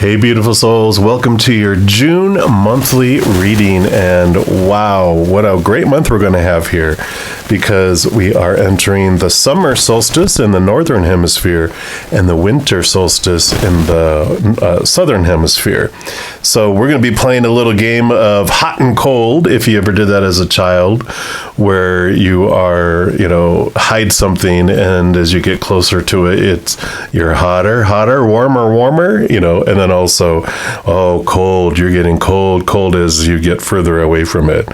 Hey, beautiful souls. Welcome to your June monthly reading. And wow, what a great month we're going to have here, because we are entering the summer solstice in the northern hemisphere and the winter solstice in the southern hemisphere. So we're going to be playing a little game of hot and cold, if you ever did that as a child, where you are, hide something, and as you get closer to it, you're hotter, warmer, and then also, cold, you're getting cold as you get further away from it.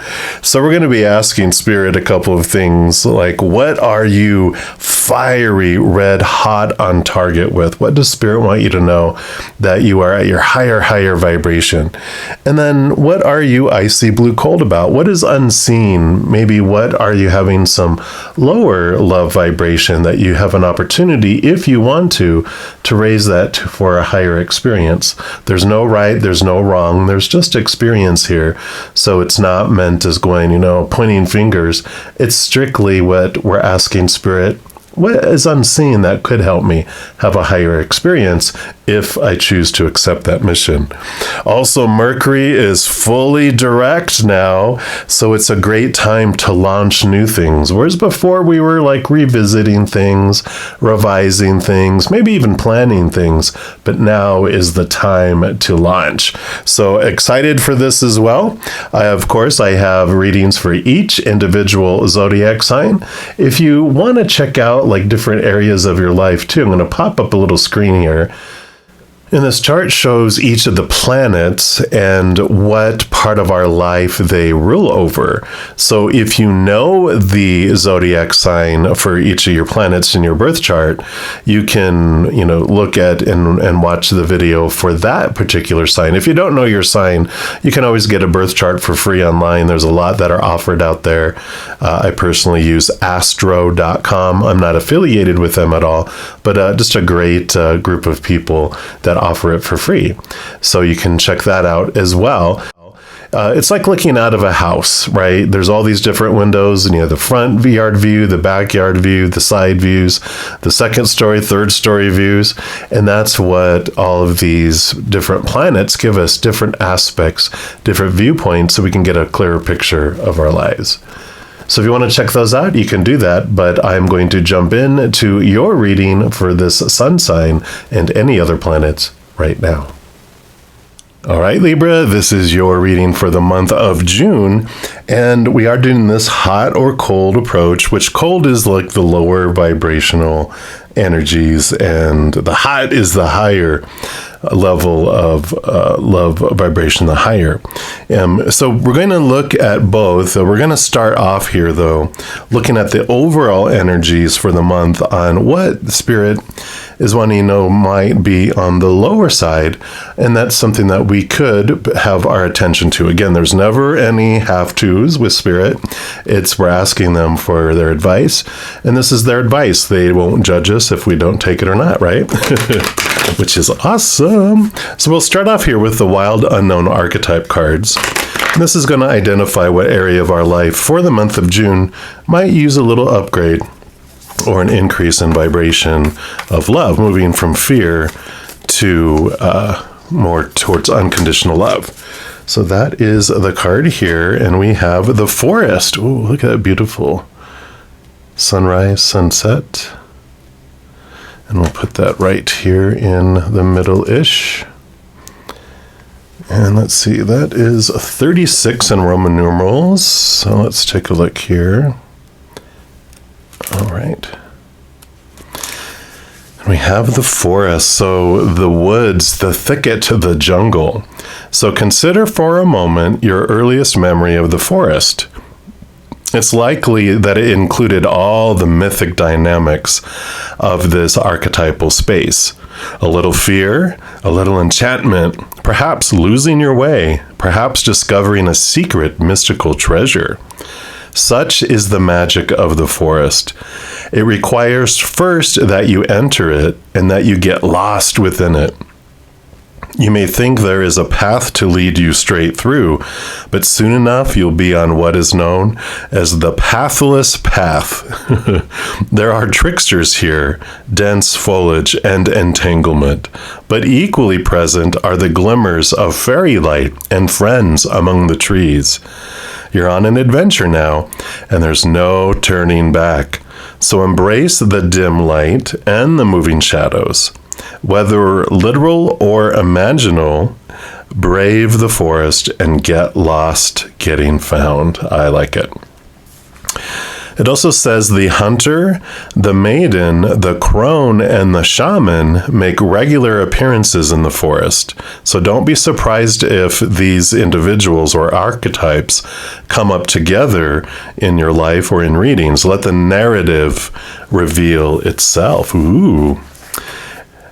So we're going to be asking Spirit a couple of things, like, what are you fiery, red hot on target with? What does Spirit want you to know that you are at your higher vibration? And then what are you icy blue cold about? What is unseen? Maybe what are you having some lower love vibration that you have an opportunity, if you want to raise that for a higher experience? There's no right, there's no wrong, there's just experience here. So it's not meant as going, pointing fingers. It's strictly what we're asking Spirit. What is unseen that could help me have a higher experience if I choose to accept that mission? Also, Mercury is fully direct now, so it's a great time to launch new things. Whereas before we were like revisiting things, revising things, maybe even planning things, but now is the time to launch. So excited for this as well. Of course, I have readings for each individual zodiac sign. If you want to check out like different areas of your life too, I'm going to pop up a little screen here. And this chart shows each of the planets and what part of our life they rule over. So if you know the zodiac sign for each of your planets in your birth chart, you can, look at and watch the video for that particular sign. If you don't know your sign, you can always get a birth chart for free online. There's a lot that are offered out there. I personally use astro.com. I'm not affiliated with them at all, but just a great group of people that offer it for free. So you can check that out as well. It's like looking out of a house, right? There's all these different windows, and you have the front yard view, the backyard view, the side views, the second story, third story views. And that's what all of these different planets give us, different aspects, different viewpoints, so we can get a clearer picture of our lives. So if you want to check those out, you can do that, but I'm going to jump in to your reading for this sun sign and any other planets right now. All right, Libra, this is your reading for the month of June, and we are doing this hot or cold approach, which cold is like the lower vibrational energies, and the hot is the higher level of love vibration, the higher. So we're going to look at both. We're going to start off here, though, looking at the overall energies for the month on what Spirit is wanting to know might be on the lower side, and that's something that we could have our attention to. Again, there's never any have-tos with Spirit. We're asking them for their advice, and this is their advice. They won't judge us if we don't take it or not, right? Which is awesome. So we'll start off here with the Wild Unknown Archetype cards. And this is going to identify what area of our life for the month of June might use a little upgrade or an increase in vibration of love, moving from fear to more towards unconditional love. So that is the card here, and we have the Forest. Ooh, look at that beautiful sunrise, sunset. And we'll put that right here in the middle-ish. And let's see, that is 36 in Roman numerals. So let's take a look here. All right. We have the forest, so the woods, the thicket, the jungle. So consider for a moment your earliest memory of the forest. It's likely that it included all the mythic dynamics of this archetypal space. A little fear, a little enchantment, perhaps losing your way, perhaps discovering a secret mystical treasure. Such is the magic of the forest. It requires first that you enter it and that you get lost within it. You may think there is a path to lead you straight through, but soon enough you'll be on what is known as the pathless path. There are tricksters here, dense foliage and entanglement, but equally present are the glimmers of fairy light and friends among the trees. You're on an adventure now, and there's no turning back. So embrace the dim light and the moving shadows. Whether literal or imaginal, brave the forest and get lost getting found. I like it. It also says the hunter, the maiden, the crone, and the shaman make regular appearances in the forest. So don't be surprised if these individuals or archetypes come up together in your life or in readings. Let the narrative reveal itself. Ooh.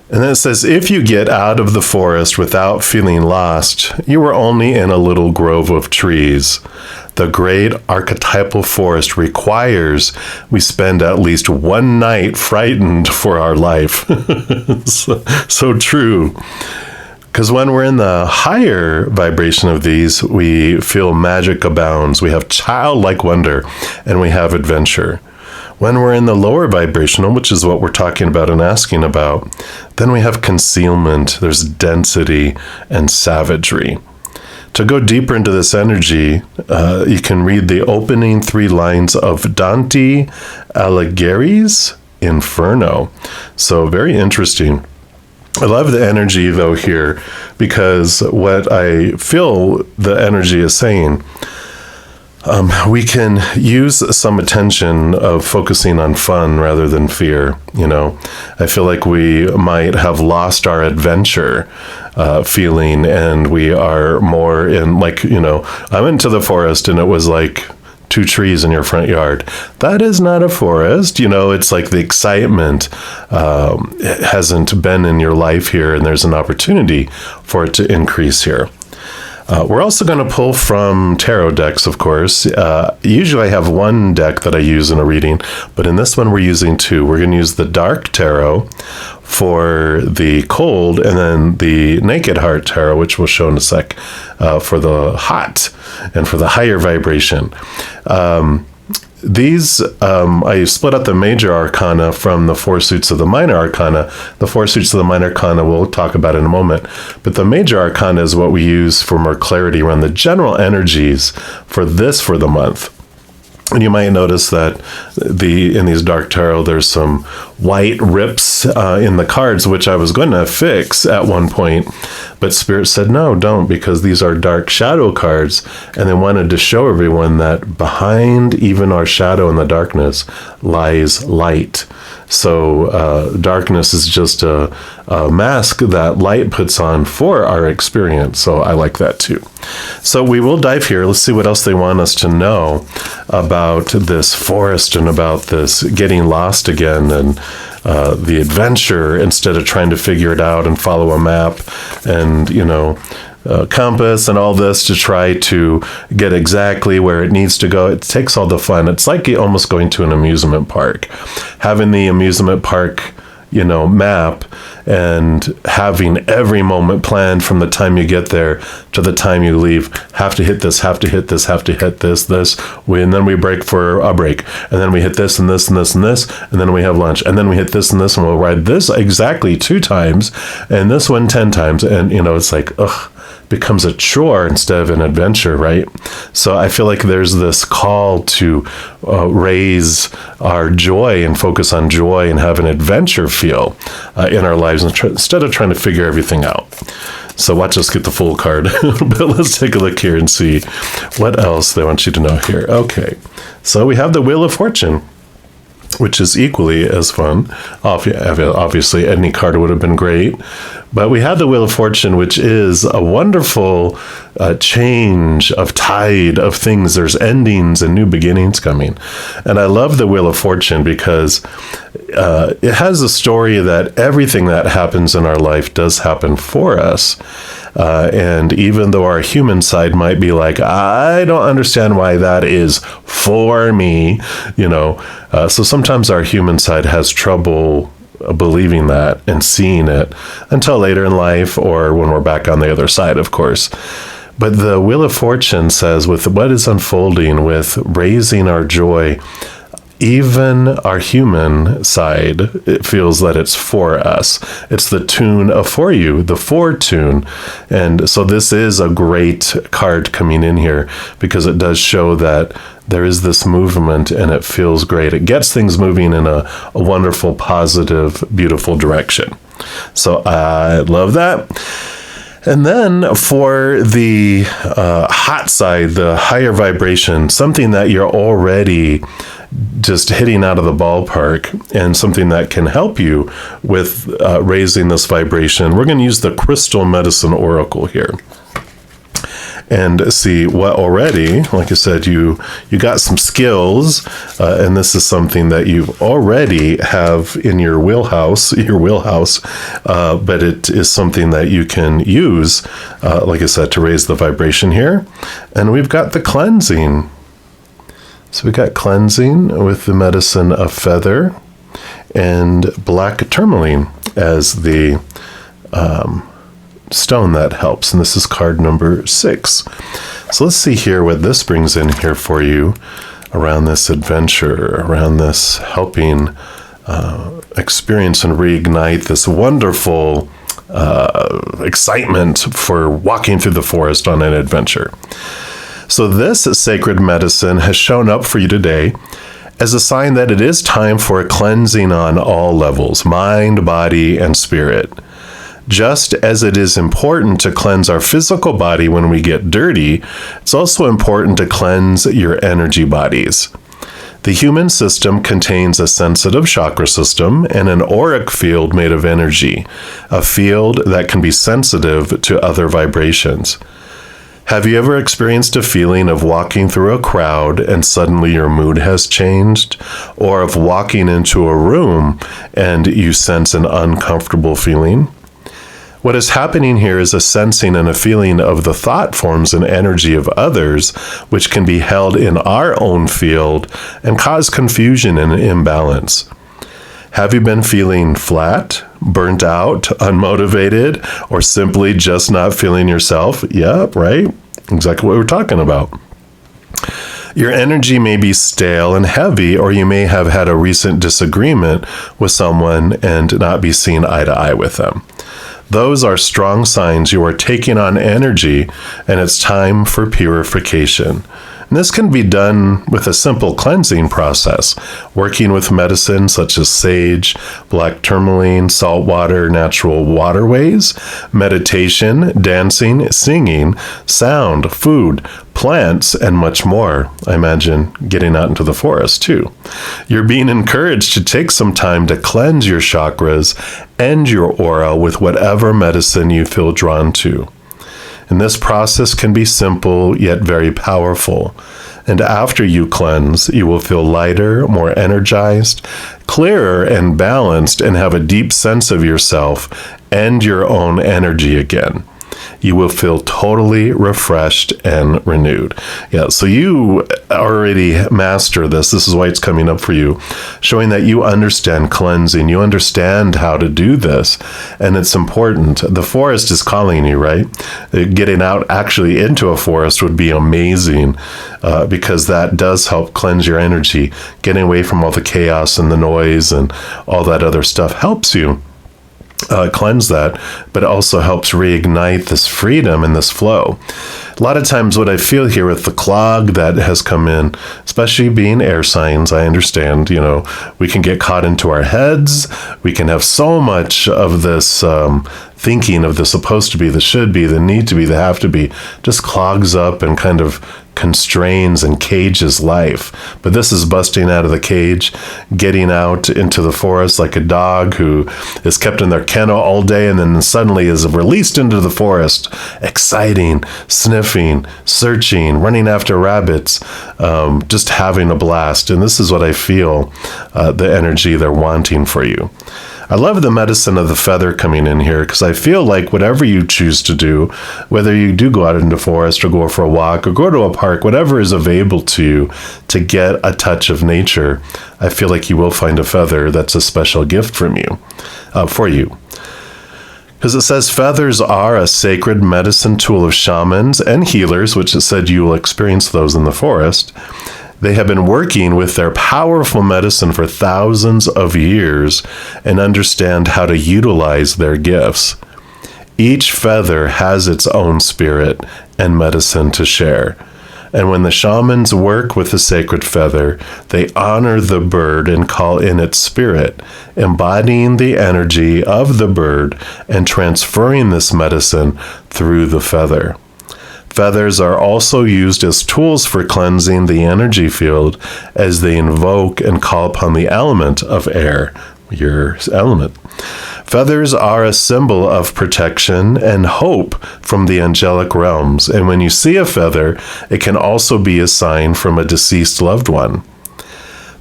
And then it says, if you get out of the forest without feeling lost, you are only in a little grove of trees. The great archetypal forest requires we spend at least one night frightened for our life. so true. Because when we're in the higher vibration of these, we feel magic abounds. We have childlike wonder, and we have adventure. When we're in the lower vibrational, which is what we're talking about and asking about, then we have concealment, there's density and savagery. To go deeper into this energy, you can read the opening 3 lines of Dante Alighieri's Inferno. So very interesting. I love the energy, though, here, because what I feel the energy is saying, we can use some attention of focusing on fun rather than fear. I feel like we might have lost our adventure feeling, and we are more in, I'm into the forest and it was like 2 trees in your front yard. That is not a forest. It's like the excitement hasn't been in your life here, and there's an opportunity for it to increase here. We're also going to pull from tarot decks, of course. Usually I have 1 deck that I use in a reading, but in this one we're using 2. We're going to use the Dark Tarot for the cold, and then the Naked Heart Tarot, which we'll show in a sec, for the hot and for the higher vibration. These, I split up the major arcana from the 4 suits of the minor arcana. The 4 suits of the minor arcana we'll talk about in a moment. But the major arcana is what we use for more clarity around the general energies for the month. And you might notice that in these dark tarot, there's some white rips in the cards, which I was going to fix at one point, but Spirit said, no, don't, because these are dark shadow cards, and they wanted to show everyone that behind even our shadow in the darkness lies light. So darkness is just a mask that light puts on for our experience. So I like that too. So we will dive here. Let's see what else they want us to know about this forest and about this getting lost again, and the adventure, instead of trying to figure it out and follow a map and, compass and all this to try to get exactly where it needs to go. It takes all the fun. It's like almost going to an amusement park. Having the amusement park, map, and having every moment planned from the time you get there to the time you leave. Have to hit this, have to hit this, have to hit this. And then we break for a break. And then we hit this and this and this and this. And then we have lunch. And then we hit this and this, and we'll ride this exactly 2 times and this one 10 times. And, it's like, becomes a chore instead of an adventure, right? So I feel like there's this call to raise our joy and focus on joy and have an adventure feel in our lives instead of trying to figure everything out. So watch us get the full card. But let's take a look here and see what else they want you to know here. Okay, so we have the Wheel of Fortune, which is equally as fun. Obviously, any card would have been great. But we have the Wheel of Fortune, which is a wonderful change of tide of things. There's endings and new beginnings coming. And I love the Wheel of Fortune because it has a story that everything that happens in our life does happen for us. And even though our human side might be like, I don't understand why that is for me, so sometimes our human side has trouble believing that and seeing it until later in life or when we're back on the other side, of course. But the Wheel of Fortune says, with what is unfolding, with raising our joy, even our human side, it feels that it's for us. It's the tune of for you, the for tune. And so this is a great card coming in here because it does show that there is this movement and it feels great. It gets things moving in a wonderful, positive, beautiful direction. So I love that. And then for the hot side, the higher vibration, something that you're already just hitting out of the ballpark and something that can help you with raising this vibration. We're going to use the Crystal Medicine Oracle here and see what already, like I said, you got some skills, and this is something that you already have in your wheelhouse, but it is something that you can use, like I said, to raise the vibration here. And we've got the cleansing. So we got cleansing with the medicine of feather and black tourmaline as the stone that helps. And this is card number 6. So let's see here what this brings in here for you around this adventure, around this helping experience and reignite this wonderful excitement for walking through the forest on an adventure. So this sacred medicine has shown up for you today as a sign that it is time for a cleansing on all levels, mind, body, and spirit. Just as it is important to cleanse our physical body when we get dirty, it's also important to cleanse your energy bodies. The human system contains a sensitive chakra system and an auric field made of energy, a field that can be sensitive to other vibrations. Have you ever experienced a feeling of walking through a crowd and suddenly your mood has changed? Or of walking into a room and you sense an uncomfortable feeling? What is happening here is a sensing and a feeling of the thought forms and energy of others, which can be held in our own field and cause confusion and imbalance. Have you been feeling flat, burnt out, unmotivated, or simply just not feeling yourself? Yeah, right? Exactly what we're talking about. Your energy may be stale and heavy, or you may have had a recent disagreement with someone and not be seen eye to eye with them. Those are strong signs you are taking on energy, and it's time for purification. And this can be done with a simple cleansing process, working with medicine such as sage, black tourmaline, salt water, natural waterways, meditation, dancing, singing, sound, food, plants, and much more. I imagine getting out into the forest too. You're being encouraged to take some time to cleanse your chakras and your aura with whatever medicine you feel drawn to. And this process can be simple yet very powerful. And after you cleanse, you will feel lighter, more energized, clearer and balanced, and have a deep sense of yourself and your own energy again. You will feel totally refreshed and renewed. Yeah, so you already master this. This is why it's coming up for you, showing that you understand cleansing. You understand how to do this, and it's important. The forest is calling you, right? Getting out actually into a forest would be amazing because that does help cleanse your energy. Getting away from all the chaos and the noise and all that other stuff helps you cleanse that, but it also helps reignite this freedom and this flow. A lot of times what I feel here with the clog that has come in, especially being air signs, I understand, we can get caught into our heads. We can have so much of this thinking of the supposed to be, the should be, the need to be, the have to be, just clogs up and kind of constrains and cages life. But this is busting out of the cage, getting out into the forest like a dog who is kept in their kennel all day and then suddenly is released into the forest, exciting, sniffing, searching, running after rabbits, just having a blast. And this is what I feel, the energy they're wanting for you. I love the medicine of the feather coming in here because I feel like whatever you choose to do, whether you do go out into the forest or go for a walk or go to a park park, whatever is available to you to get a touch of nature, I feel like you will find a feather that's a special gift for you. Because it says feathers are a sacred medicine tool of shamans and healers, which it said you will experience those in the forest. They have been working with their powerful medicine for thousands of years and understand how to utilize their gifts. Each feather has its own spirit and medicine to share. And when the shamans work with the sacred feather, they honor the bird and call in its spirit, embodying the energy of the bird and transferring this medicine through the feather. Feathers are also used as tools for cleansing the energy field as they invoke and call upon the element of air, your element. Feathers are a symbol of protection and hope from the angelic realms, and when you see a feather, it can also be a sign from a deceased loved one.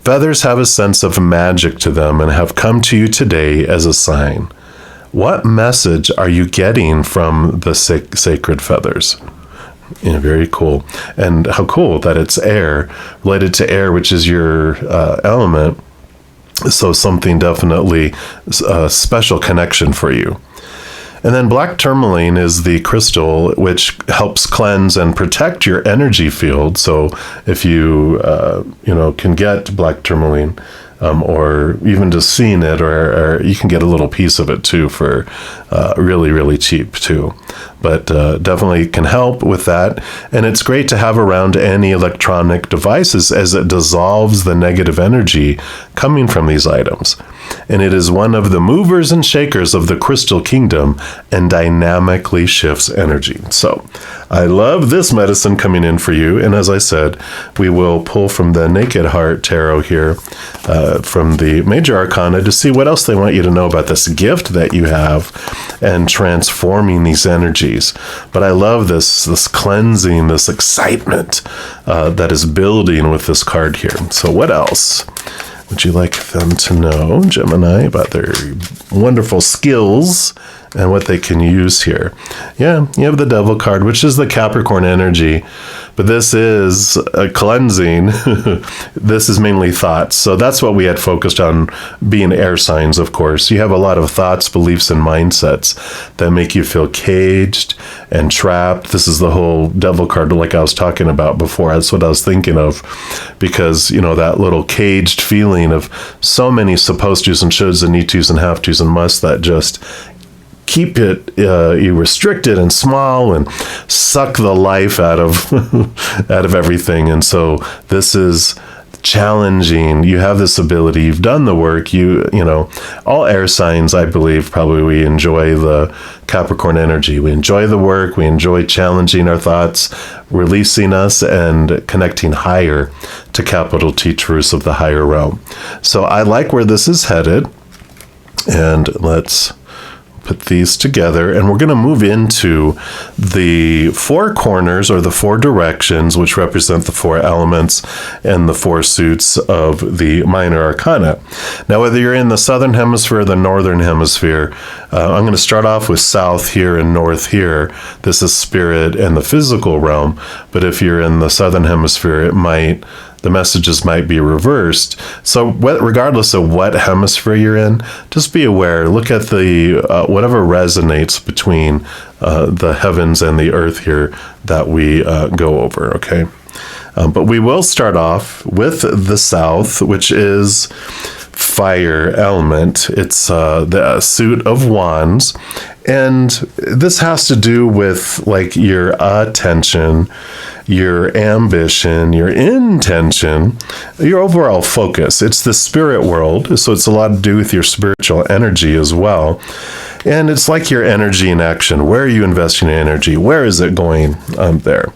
Feathers have a sense of magic to them and have come to you today as a sign. What message are you getting from the sacred feathers? Yeah, very cool. And how cool that it's air, related to air, which is your element. So something definitely a special connection for you. And then black tourmaline is the crystal which helps cleanse and protect your energy field. So if you can get black tourmaline, or even just seeing it, or you can get a little piece of it too for really, really cheap too. But definitely can help with that. And it's great to have around any electronic devices as it dissolves the negative energy coming from these items. And it is one of the movers and shakers of the crystal kingdom and dynamically shifts energy. So I love this medicine coming in for you. And as I said, we will pull from the Naked Heart Tarot here, from the Major Arcana, to see what else they want you to know about this gift that you have and transforming these energies. But I love this cleansing, this excitement that is building with this card here. So what else would you like them to know, Gemini, about their wonderful skills and what they can use here? Yeah, you have the Devil card, which is the Capricorn energy, but this is a cleansing. This is mainly thoughts. So that's what we had focused on, being air signs, of course. You have a lot of thoughts, beliefs, and mindsets that make you feel caged and trapped. This is the whole Devil card, like I was talking about before. That's what I was thinking of, because, that little caged feeling of so many supposed to's and shoulds and need to's and have to's and musts that just keep it you restricted and small and suck the life out of out of everything. And so this is challenging. You have this ability. You've done the work. All air signs, I believe, probably we enjoy the Capricorn energy. We enjoy the work. We enjoy challenging our thoughts, releasing us, and connecting higher to capital T truths of the higher realm. So I like where this is headed. And let's put these together, and we're going to move into the four corners, or the four directions, which represent the four elements and the four suits of the minor arcana. Now, whether you're in the southern hemisphere or the northern hemisphere, I'm going to start off with south here and north here. This is spirit and the physical realm. But if you're in the southern hemisphere, the messages might be reversed. So regardless of what hemisphere you're in, just be aware. Look at the whatever resonates between the heavens and the earth here that we go over, okay? But we will start off with the south, which is fire element. It's the suit of wands. And this has to do with like your attention, your ambition, your intention, your overall focus. It's the spirit world, so it's a lot to do with your spiritual energy as well. And it's like your energy in action. Where are you investing your energy? Where is it going there?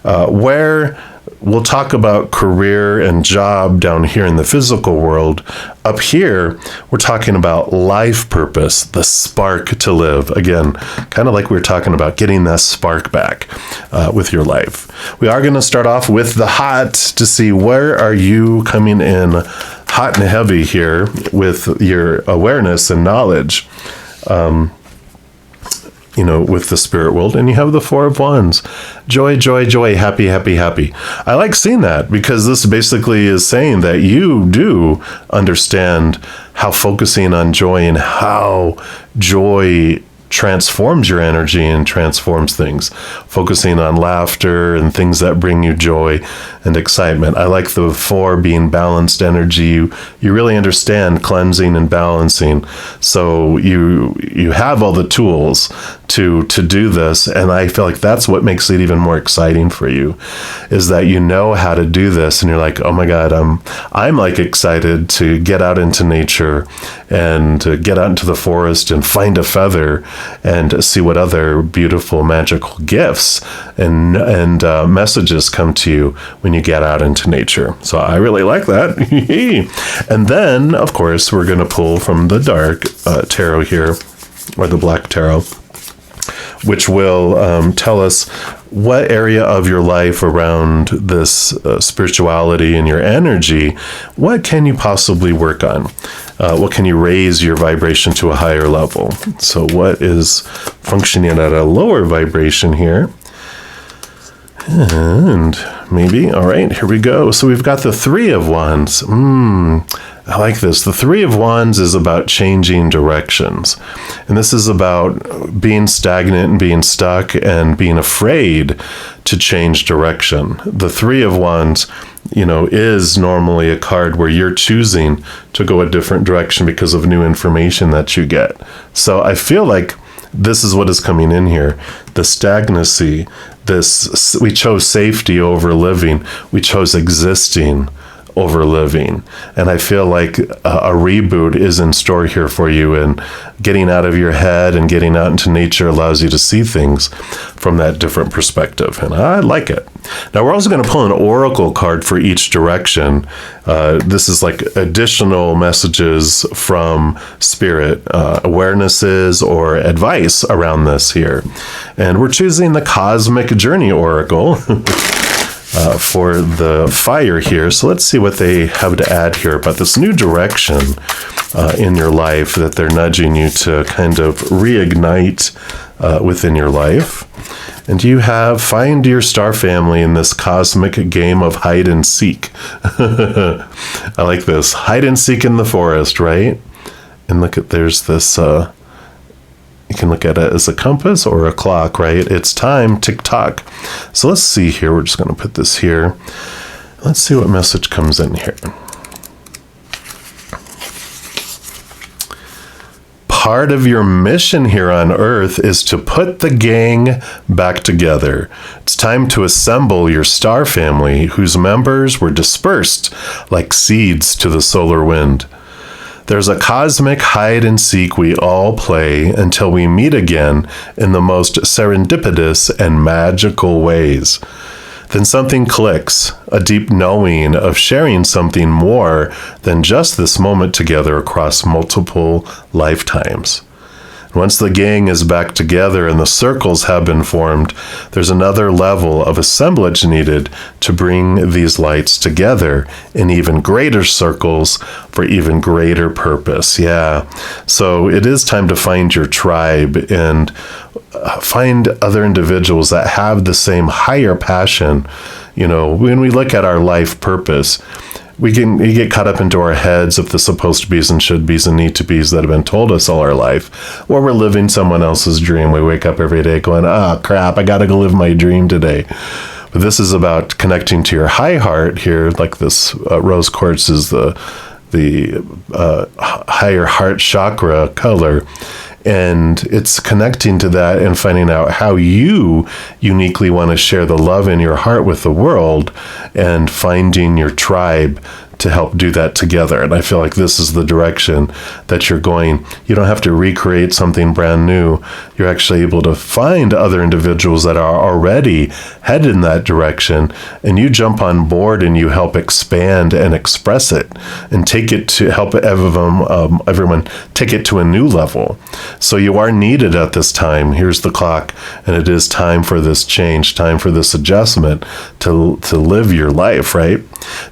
Where we'll talk about career and job down here in the physical world. Up here, we're talking about life purpose, the spark to live. Again, kind of like we were talking about getting that spark back with your life. We are going to start off with the hot to see where are you coming in hot and heavy here with your awareness and knowledge. with the spirit world. And you have the Four of Wands. Joy, joy, joy, happy, happy, happy. I like seeing that because this basically is saying that you do understand how focusing on joy and how joy transforms your energy and transforms things. Focusing on laughter and things that bring you joy and excitement. I like the four being balanced energy. You really understand cleansing and balancing. So you have all the tools to do this, and I feel like that's what makes it even more exciting for you, is that you know how to do this, and you're like, oh my God, I'm like excited to get out into nature and to get out into the forest and find a feather and see what other beautiful magical gifts and messages come to you when you get out into nature. So I really like that. And then, of course, we're going to pull from the dark tarot here, or the black tarot, which will tell us what area of your life around this spirituality and your energy, what can you possibly work on? What can you raise your vibration to a higher level? So what is functioning at a lower vibration here? And maybe, all right, here we go. So we've got the Three of Wands. I like this. The Three of Wands is about changing directions. And this is about being stagnant and being stuck and being afraid to change direction. The Three of Wands, is normally a card where you're choosing to go a different direction because of new information that you get. So I feel like this is what is coming in here. The stagnancy, we chose safety over living. We chose existing over living. And I feel like a reboot is in store here for you, and getting out of your head and getting out into nature allows you to see things from that different perspective. And I like it. Now we're also going to pull an oracle card for each direction. This is like additional messages from spirit, awarenesses or advice around this here. And we're choosing the Cosmic Journey Oracle for the fire here. So let's see what they have to add here about this new direction in your life that they're nudging you to kind of reignite within your life. And you have find your star family in this cosmic game of hide and seek. I like this. Hide and seek in the forest, right? And look at, there's this, you can look at it as a compass or a clock, right? It's time, tick tock. So let's see here. We're just going to put this here. Let's see what message comes in here. Part of your mission here on Earth is to put the gang back together. It's time to assemble your star family, whose members were dispersed like seeds to the solar wind. There's a cosmic hide and seek we all play until we meet again in the most serendipitous and magical ways. Then something clicks, a deep knowing of sharing something more than just this moment together across multiple lifetimes. Once the gang is back together and the circles have been formed, there's another level of assemblage needed to bring these lights together in even greater circles for even greater purpose. Yeah. So it is time to find your tribe and find other individuals that have the same higher passion. When we look at our life purpose, we get caught up into our heads of the supposed to be's and should be's and need to be's that have been told us all our life, or we're living someone else's dream. We wake up every day going, crap, I gotta go live my dream today. But this is about connecting to your high heart here, like this rose quartz is the higher heart chakra color. And it's connecting to that and finding out how you uniquely want to share the love in your heart with the world and finding your tribe to help do that together. And I feel like this is the direction that you're going. You don't have to recreate something brand new. You're actually able to find other individuals that are already headed in that direction, and you jump on board and you help expand and express it and take it to help everyone take it to a new level. So you are needed at this time. Here's the clock, and it is time for this change, time for this adjustment to live your life, right?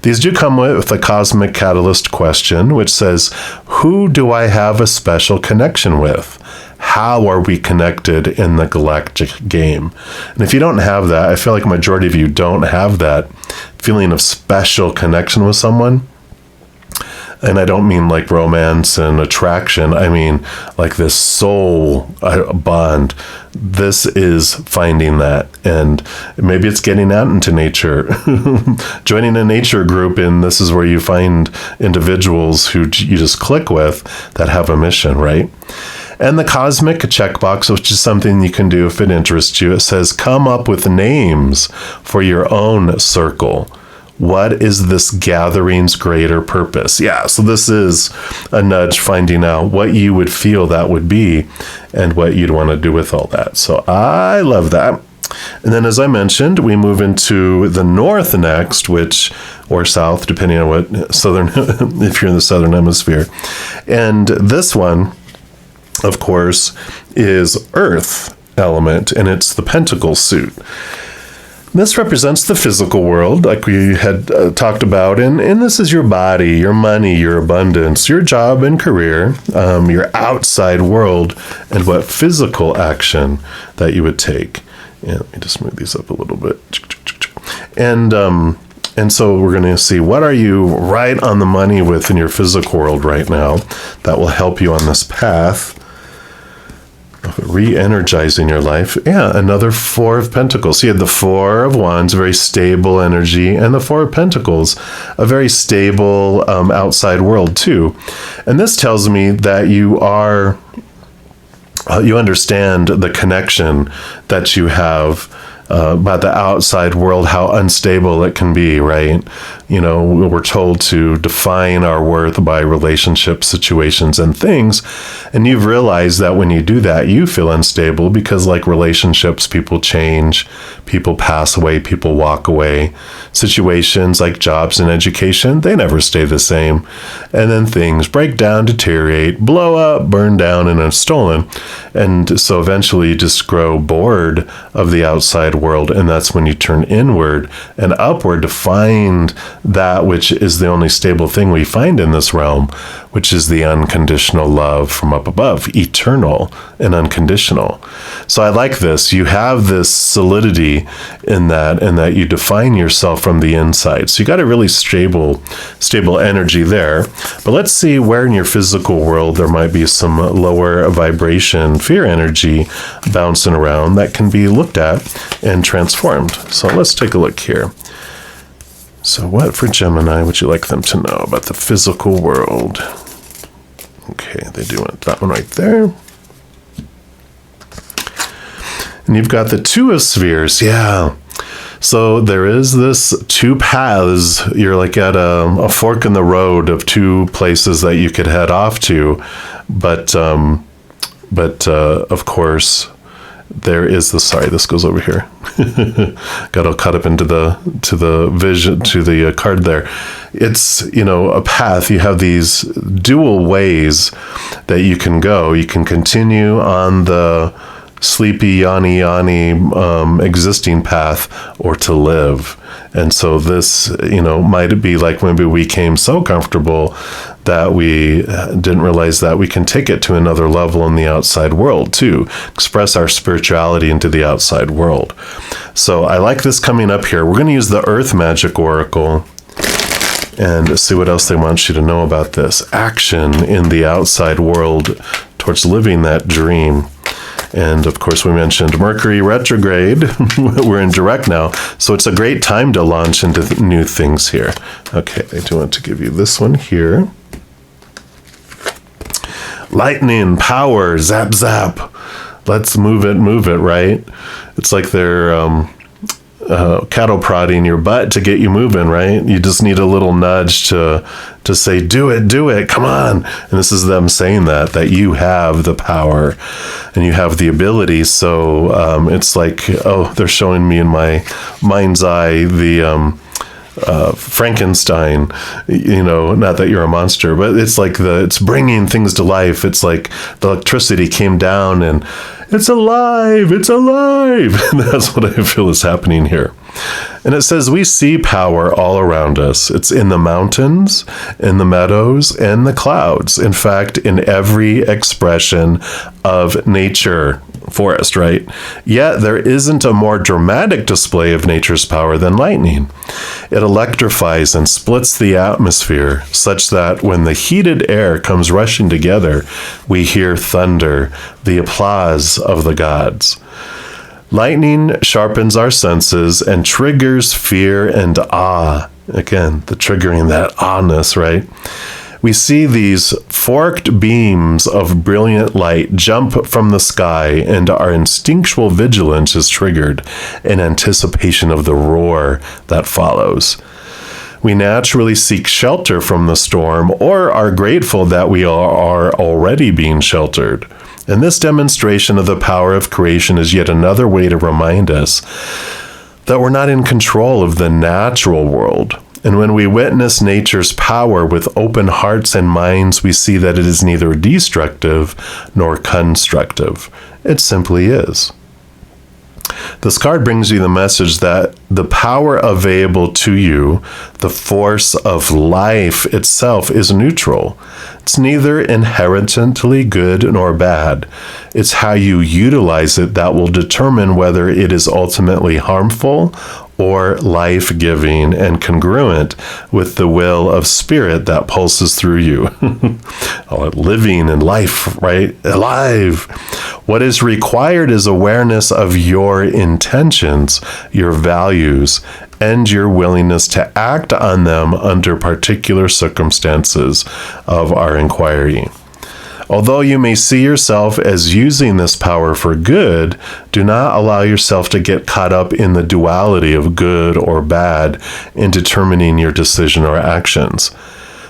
These do come with a cosmic catalyst question, which says, who do I have a special connection with? How are we connected in the galactic game? And if you don't have that, I feel like a majority of you don't have that feeling of special connection with someone. And I don't mean like romance and attraction. I mean like this soul bond. This is finding that. And maybe it's getting out into nature. Joining a nature group, and this is where you find individuals who you just click with that have a mission, right? And the cosmic checkbox, which is something you can do if it interests you. It says, come up with names for your own circle. What is this gathering's greater purpose? Yeah, so this is a nudge finding out what you would feel that would be and what you'd want to do with all that. So I love that. And then, as I mentioned, we move into the north next, or south, depending on what southern, if you're in the southern hemisphere. And this one, of course, is Earth element, and it's the Pentacle suit. This represents the physical world, like we had talked about, and this is your body, your money, your abundance, your job and career, your outside world, and what physical action that you would take. And let me just move these up a little bit. And so we're going to see, what are you right on the money with in your physical world right now that will help you on this path of re-energizing your life. Yeah, another Four of Pentacles. You had the Four of Wands, very stable energy, and the Four of Pentacles, a very stable outside world too. And this tells me that you understand the connection that you have about the outside world, how unstable it can be, right? You know, we're told to define our worth by relationships, situations, and things. And you've realized that when you do that, you feel unstable because, like relationships, people change, people pass away, people walk away. Situations like jobs and education, they never stay the same. And then things break down, deteriorate, blow up, burn down, and are stolen. And so eventually you just grow bored of the outside world. And that's when you turn inward and upward to find that which is the only stable thing we find in this realm, which is the unconditional love from up above, eternal and unconditional. So I like this. You have this solidity in that you define yourself from the inside. So you got a really stable energy there. But let's see where in your physical world there might be some lower vibration, fear energy bouncing around that can be looked at and transformed. So let's take a look here. So what for Gemini would you like them to know about the physical world? Okay, they do want that one right there. And you've got the Two of Spheres, yeah. So there is this two paths. You're like at a fork in the road of two places that you could head off to. But of course, there is the, sorry, this goes over here. Got all caught up into the vision, to the card there. It's, a path. You have these dual ways that you can go. You can continue on the sleepy, yawny, existing path, or to live. And so this, might be like maybe we came so comfortable that we didn't realize that we can take it to another level in the outside world too, express our spirituality into the outside world. So I like this coming up here. We're going to use the Earth Magic Oracle and see what else they want you to know about this. Action in the outside world towards living that dream. And of course, we mentioned Mercury retrograde. We're in direct now. So it's a great time to launch into new things here. Okay, I do want to give you this one here. Lightning, power, zap, zap. Let's move it, right? It's like they're cattle prodding your butt to get you moving, right? You just need a little nudge to say, do it, come on. And this is them saying that you have the power and you have the ability. So it's like, they're showing me in my mind's eye the Frankenstein, not that you're a monster, but it's like it's bringing things to life. It's like the electricity came down and It's alive! It's alive! That's what I feel is happening here. And it says, we see power all around us. It's in the mountains, in the meadows, and the clouds. In fact, in every expression of nature. Forest, right? Yet there isn't a more dramatic display of nature's power than lightning. It electrifies and splits the atmosphere such that when the heated air comes rushing together, we hear thunder, the applause of the gods. Lightning sharpens our senses and triggers fear and awe. Again, the triggering that awness, right? We see these forked beams of brilliant light jump from the sky, and our instinctual vigilance is triggered in anticipation of the roar that follows. We naturally seek shelter from the storm or are grateful that we are already being sheltered. And this demonstration of the power of creation is yet another way to remind us that we're not in control of the natural world. And when we witness nature's power with open hearts and minds, we see that it is neither destructive nor constructive. It simply is. This card brings you the message that the power available to you, the force of life itself, is neutral. It's neither inherently good nor bad. It's how you utilize it that will determine whether it is ultimately harmful or life-giving and congruent with the will of spirit that pulses through you. Living in life, right? Alive. What is required is awareness of your intentions, your values, and your willingness to act on them under particular circumstances of our inquiry. Although you may see yourself as using this power for good, do not allow yourself to get caught up in the duality of good or bad in determining your decision or actions.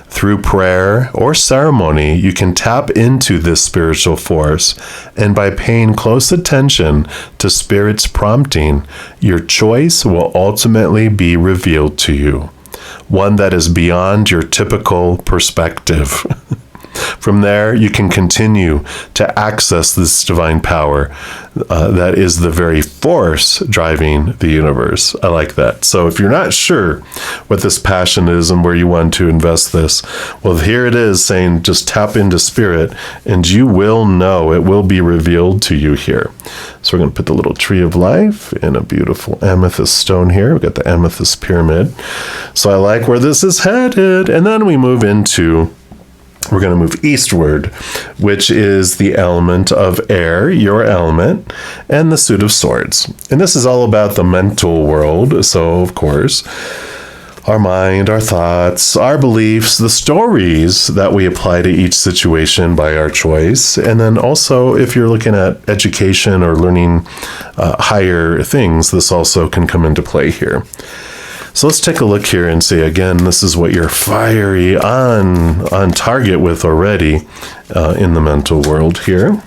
Through prayer or ceremony, you can tap into this spiritual force, and by paying close attention to Spirit's prompting, your choice will ultimately be revealed to you, one that is beyond your typical perspective. From there, you can continue to access this divine power that is the very force driving the universe. I like that. So if you're not sure what this passion is and where you want to invest this, well, here it is saying just tap into spirit and you will know. It will be revealed to you here. So we're going to put the little tree of life in a beautiful amethyst stone here. We've got the amethyst pyramid. So I like where this is headed. And then we move into... We're going to move eastward, which is the element of air, your element, and the Suit of Swords. And this is all about the mental world. So, of course, our mind, our thoughts, our beliefs, the stories that we apply to each situation by our choice. And then also, if you're looking at education or learning higher things, this also can come into play here. So let's take a look here and see, again, this is what you're fiery on target with already in the mental world here.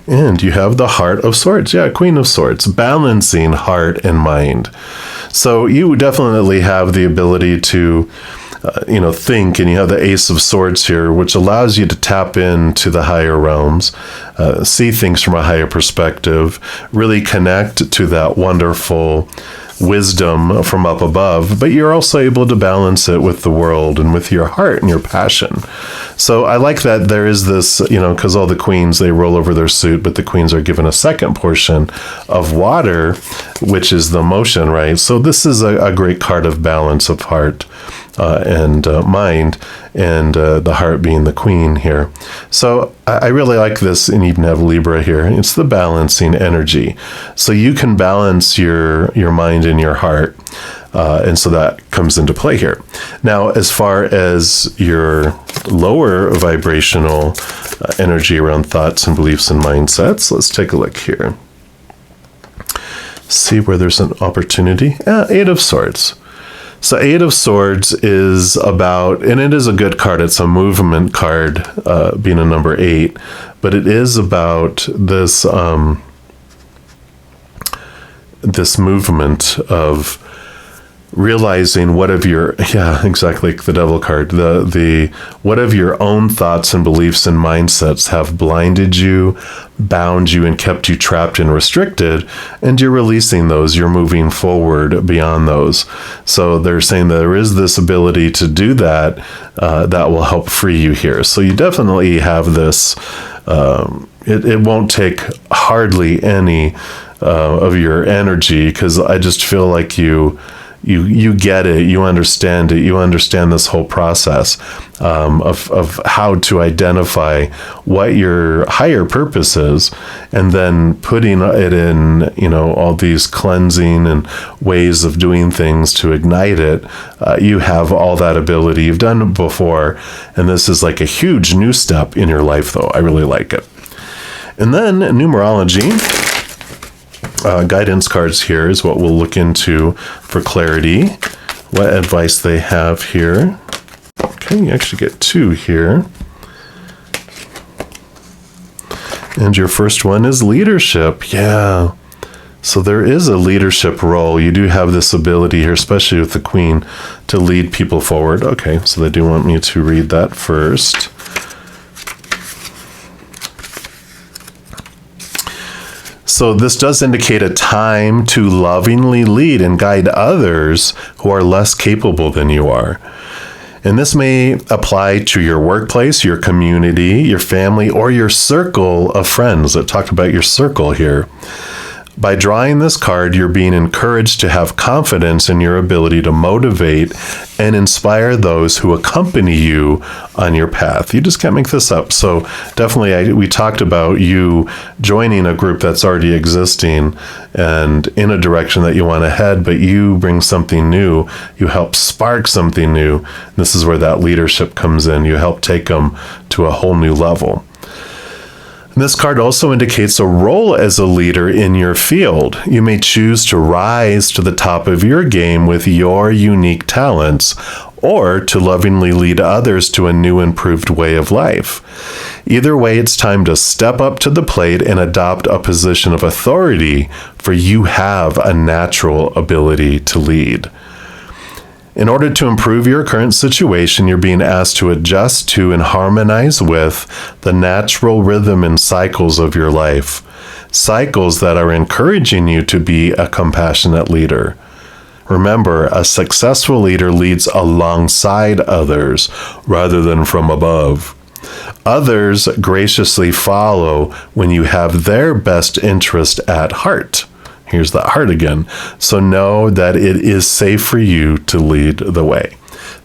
And you have the Heart of Swords. Yeah, Queen of Swords, balancing heart and mind. So you definitely have the ability to think, and you have the Ace of Swords here, which allows you to tap into the higher realms, see things from a higher perspective, really connect to that wonderful wisdom from up above, but you're also able to balance it with the world and with your heart and your passion. So I like that there is this, because all the queens, they roll over their suit, but the queens are given a second portion of water, which is the motion, right? So this is a great card of balance of heart and mind, and the heart being the queen here. So I really like this, and even have Libra here. It's the balancing energy. So you can balance your mind and your heart, and so that comes into play here. Now, as far as your lower vibrational energy around thoughts and beliefs and mindsets, let's take a look here. See where there's an opportunity. Eight of Swords. So Eight of Swords is about, and it is a good card, it's a movement card, being a number 8, but it is about this this movement of realizing what of your, exactly, the devil card, the what of your own thoughts and beliefs and mindsets have blinded you, bound you, and kept you trapped and restricted, and you're releasing those. You're moving forward beyond those. So they're saying there is this ability to do that that will help free you here. So you definitely have this. It won't take hardly any of your energy, because I just feel like you get it, you understand it, you understand this whole process of how to identify what your higher purpose is, and then putting it in, all these cleansing and ways of doing things to ignite it. You have all that ability. You've done it before, and this is like a huge new step in your life, though. I really like it. And then numerology. Guidance cards here is what we'll look into for clarity, what advice they have here. Okay, you actually get 2 here. And your first one is leadership. Yeah. So there is a leadership role. You do have this ability here, especially with the Queen, to lead people forward. Okay, so they do want me to read that first. So this does indicate a time to lovingly lead and guide others who are less capable than you are. And this may apply to your workplace, your community, your family, or your circle of friends. I talked about your circle here. By drawing this card, you're being encouraged to have confidence in your ability to motivate and inspire those who accompany you on your path. You just can't make this up. So definitely, we talked about you joining a group that's already existing and in a direction that you want to head, but you bring something new. You help spark something new. This is where that leadership comes in. You help take them to a whole new level. This card also indicates a role as a leader in your field. You may choose to rise to the top of your game with your unique talents, or to lovingly lead others to a new, improved way of life. Either way, it's time to step up to the plate and adopt a position of authority, for you have a natural ability to lead. In order to improve your current situation, you're being asked to adjust to and harmonize with the natural rhythm and cycles of your life, cycles that are encouraging you to be a compassionate leader. Remember, a successful leader leads alongside others rather than from above. Others graciously follow when you have their best interest at heart. Here's that heart again. So know that it is safe for you to lead the way.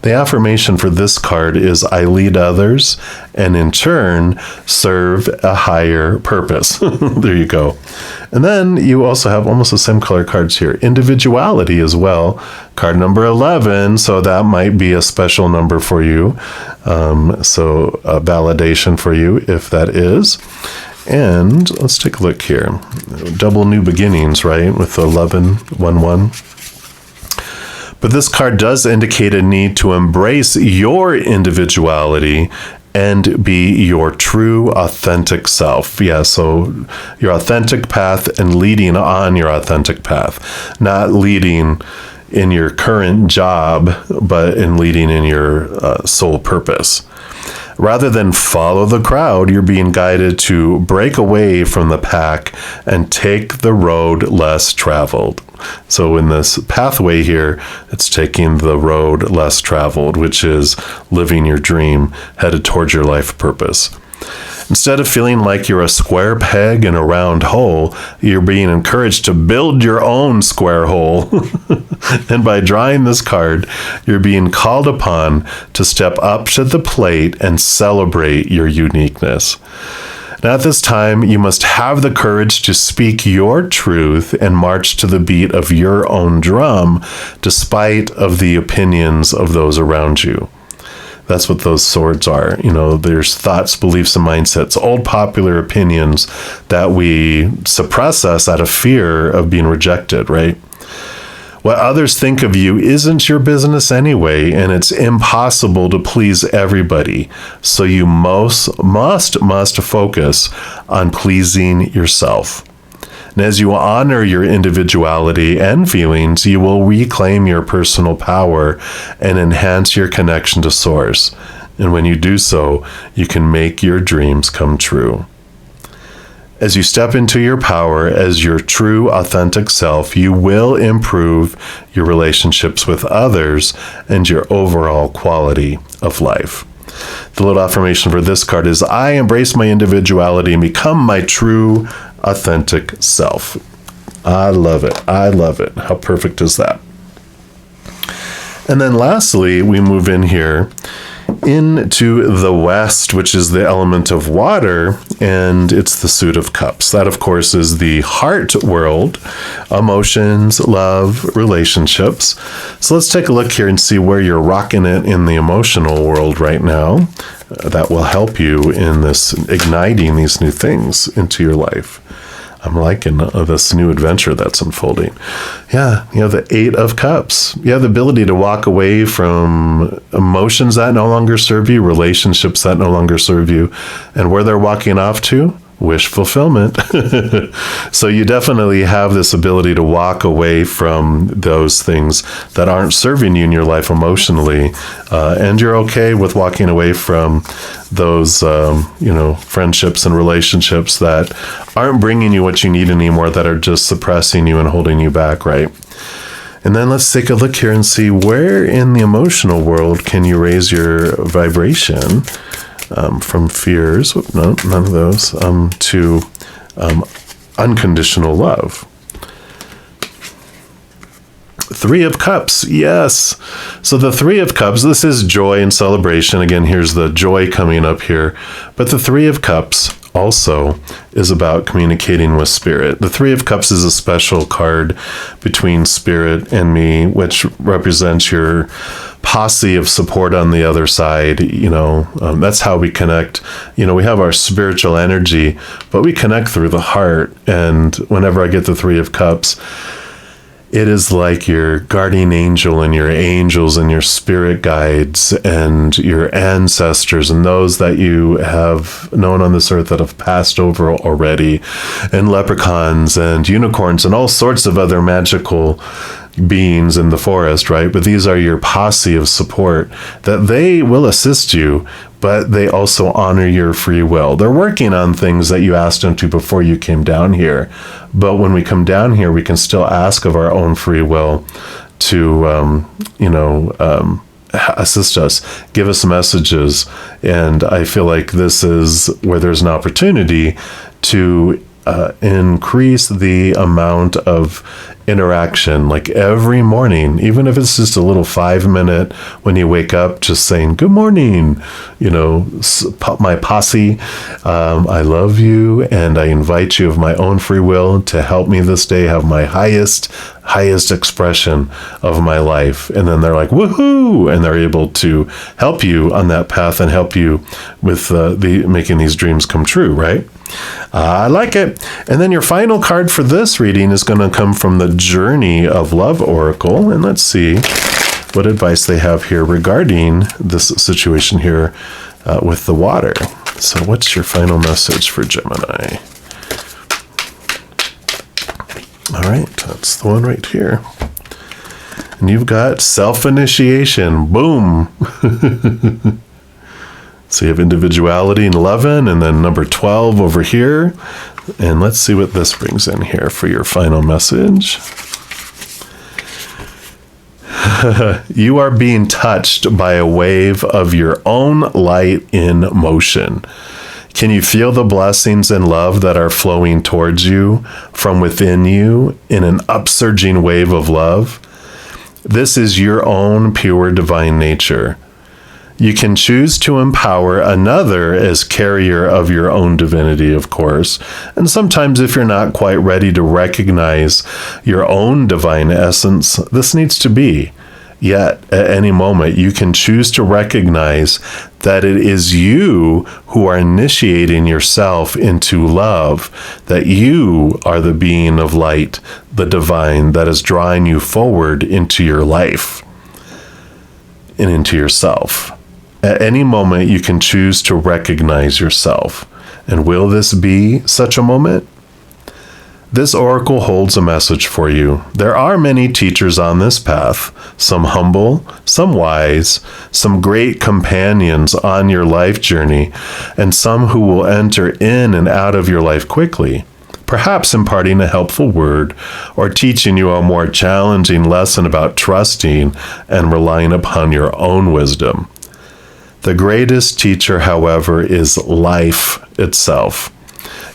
The affirmation for this card is, I lead others and in turn serve a higher purpose. There you go. And then you also have almost the same color cards here. Individuality as well. Card number 11. So that might be a special number for you. So a validation for you if that is. And let's take a look here. Double new beginnings, right? With 1111. But this card does indicate a need to embrace your individuality and be your true, authentic self. Yeah, so your authentic path and leading on your authentic path. Not leading in your current job, but in leading in your soul purpose. Rather than follow the crowd, you're being guided to break away from the pack and take the road less traveled. So in this pathway here, it's taking the road less traveled, which is living your dream, headed towards your life purpose. Instead of feeling like you're a square peg in a round hole, you're being encouraged to build your own square hole. And by drawing this card, you're being called upon to step up to the plate and celebrate your uniqueness. Now, at this time, you must have the courage to speak your truth and march to the beat of your own drum, despite of the opinions of those around you. That's what those swords are. There's thoughts, beliefs, and mindsets, old popular opinions that we suppress us out of fear of being rejected, right? What others think of you isn't your business anyway, and it's impossible to please everybody. So you must focus on pleasing yourself. And as you honor your individuality and feelings, you will reclaim your personal power and enhance your connection to Source. And when you do so, you can make your dreams come true. As you step into your power as your true, authentic self, you will improve your relationships with others and your overall quality of life. The little affirmation for this card is, I embrace my individuality and become my true, authentic self. I love it. I love it. How perfect is that? And then lastly, we move in here into the West, which is the element of water, and it's the Suit of Cups. That, of course, is the heart world, emotions, love, relationships. So let's take a look here and see where you're rocking it in the emotional world right now. That will help you in this igniting these new things into your life. I'm liking this new adventure that's unfolding. Yeah, the Eight of Cups. You have the ability to walk away from emotions that no longer serve you, relationships that no longer serve you, and where they're walking off to? Wish fulfillment. So you definitely have this ability to walk away from those things that aren't serving you in your life emotionally, and you're okay with walking away from those, friendships and relationships that aren't bringing you what you need anymore, that are just suppressing you and holding you back, right? And then let's take a look here and see where in the emotional world can you raise your vibration from fears, no, none of those, to unconditional love. Three of Cups, yes. So the Three of Cups, this is joy and celebration. Again, here's the joy coming up here. But the Three of Cups also is about communicating with Spirit. The Three of Cups is a special card between Spirit and me, which represents your posse of support on the other side. That's how we connect. We have our spiritual energy, but we connect through the heart. And whenever I get the Three of Cups, it is like your guardian angel and your angels and your spirit guides and your ancestors and those that you have known on this earth that have passed over already, and leprechauns and unicorns and all sorts of other magical beings in the forest, right? But these are your posse of support, that they will assist you, but they also honor your free will. They're working on things that you asked them to before you came down here. But when we come down here, we can still ask of our own free will to, assist us, give us messages. And I feel like this is where there's an opportunity to increase the amount of interaction, like every morning, even if it's just a little 5-minute when you wake up, just saying good morning, my posse, I love you, and I invite you of my own free will to help me this day have my highest expression of my life. And then they're like, woohoo, and they're able to help you on that path and help you with making these dreams come true, right? I like it. And then your final card for this reading is going to come from the Journey of Love Oracle. And let's see what advice they have here regarding this situation here with the water. So what's your final message for Gemini? All right, that's the one right here. And you've got self-initiation. Boom. So you have individuality in 11, and then number 12 over here. And let's see what this brings in here for your final message. You are being touched by a wave of your own light in motion. Can you feel the blessings and love that are flowing towards you from within you in an upsurging wave of love? This is your own pure divine nature. You can choose to empower another as carrier of your own divinity, of course. And sometimes if you're not quite ready to recognize your own divine essence, this needs to be. Yet, at any moment, you can choose to recognize that it is you who are initiating yourself into love, that you are the being of light, the divine, that is drawing you forward into your life and into yourself. At any moment, you can choose to recognize yourself. And will this be such a moment? This oracle holds a message for you. There are many teachers on this path, some humble, some wise, some great companions on your life journey, and some who will enter in and out of your life quickly, perhaps imparting a helpful word or teaching you a more challenging lesson about trusting and relying upon your own wisdom. The greatest teacher, however, is life itself.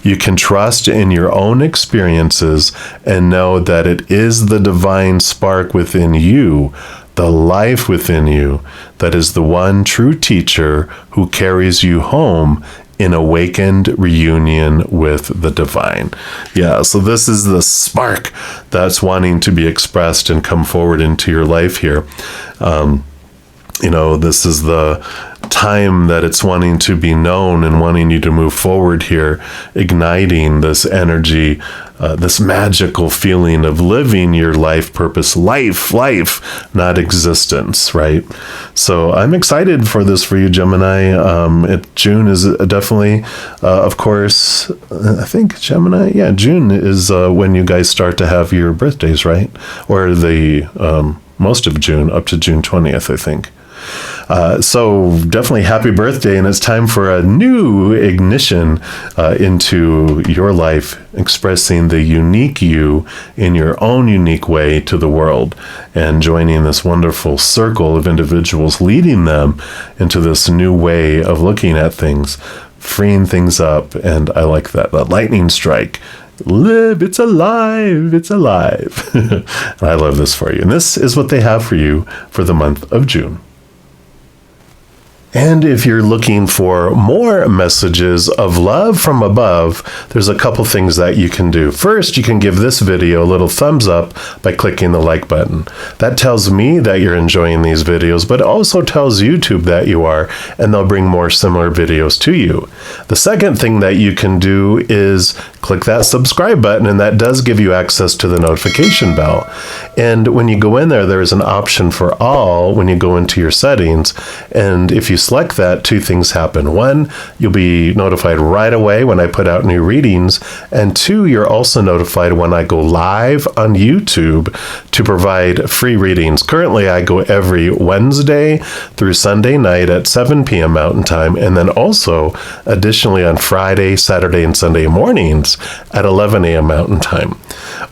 You can trust in your own experiences and know that it is the divine spark within you, the life within you, that is the one true teacher who carries you home in awakened reunion with the divine. Yeah, so this is the spark that's wanting to be expressed and come forward into your life here. This is the time that it's wanting to be known and wanting you to move forward here, igniting this energy, this magical feeling of living your life purpose, life, not existence, right? So I'm excited for this for you, Gemini. June is definitely, of course, I think Gemini, June is when you guys start to have your birthdays, right? Or the most of June, up to June 20th, I think. So definitely happy birthday, and it's time for a new ignition into your life, expressing the unique you in your own unique way to the world, and joining this wonderful circle of individuals, leading them into this new way of looking at things, freeing things up. And I like that lightning strike. Live, it's alive, it's alive. I love this for you. And this is what they have for you for the month of June. And if you're looking for more messages of love from above, there's a couple things that you can do. First, you can give this video a little thumbs up by clicking the like button. That tells me that you're enjoying these videos, but it also tells YouTube that you are, and they'll bring more similar videos to you. The second thing that you can do is click that subscribe button, and that does give you access to the notification bell. And when you go in there, there's an option for all when you go into your settings. And if you select that, two things happen. One, you'll be notified right away when I put out new readings. And two, you're also notified when I go live on YouTube to provide free readings. Currently, I go every Wednesday through Sunday night at 7 p.m. Mountain Time. And then also, additionally, on Friday, Saturday, and Sunday mornings at 11 a.m. Mountain Time.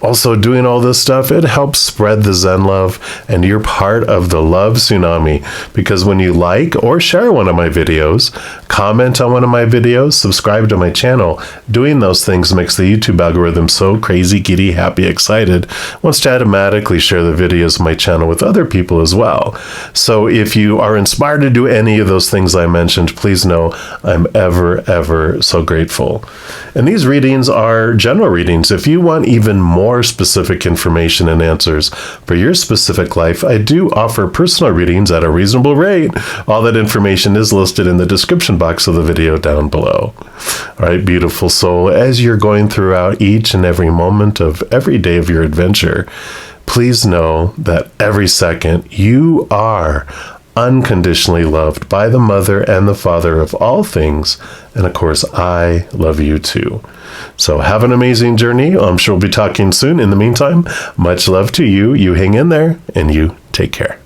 Also, doing all this stuff, it helps spread the Zen love, and you're part of the love tsunami, because when you like or share one of my videos, comment on one of my videos, subscribe to my channel, doing those things makes the YouTube algorithm so crazy, giddy, happy, excited, wants to automatically share the videos of my channel with other people as well. So if you are inspired to do any of those things I mentioned, please know I'm ever so grateful. And these readings are general readings. If you want even more specific information and answers for your specific life, I do offer personal readings at a reasonable rate. All that information is listed in the description box of the video down below. All right, beautiful soul, as you're going throughout each and every moment of every day of your adventure, please know that every second you are unconditionally loved by the Mother and the Father of all things. And of course, I love you too. So have an amazing journey. I'm sure we'll be talking soon. In the meantime, much love to you. You hang in there, and you take care.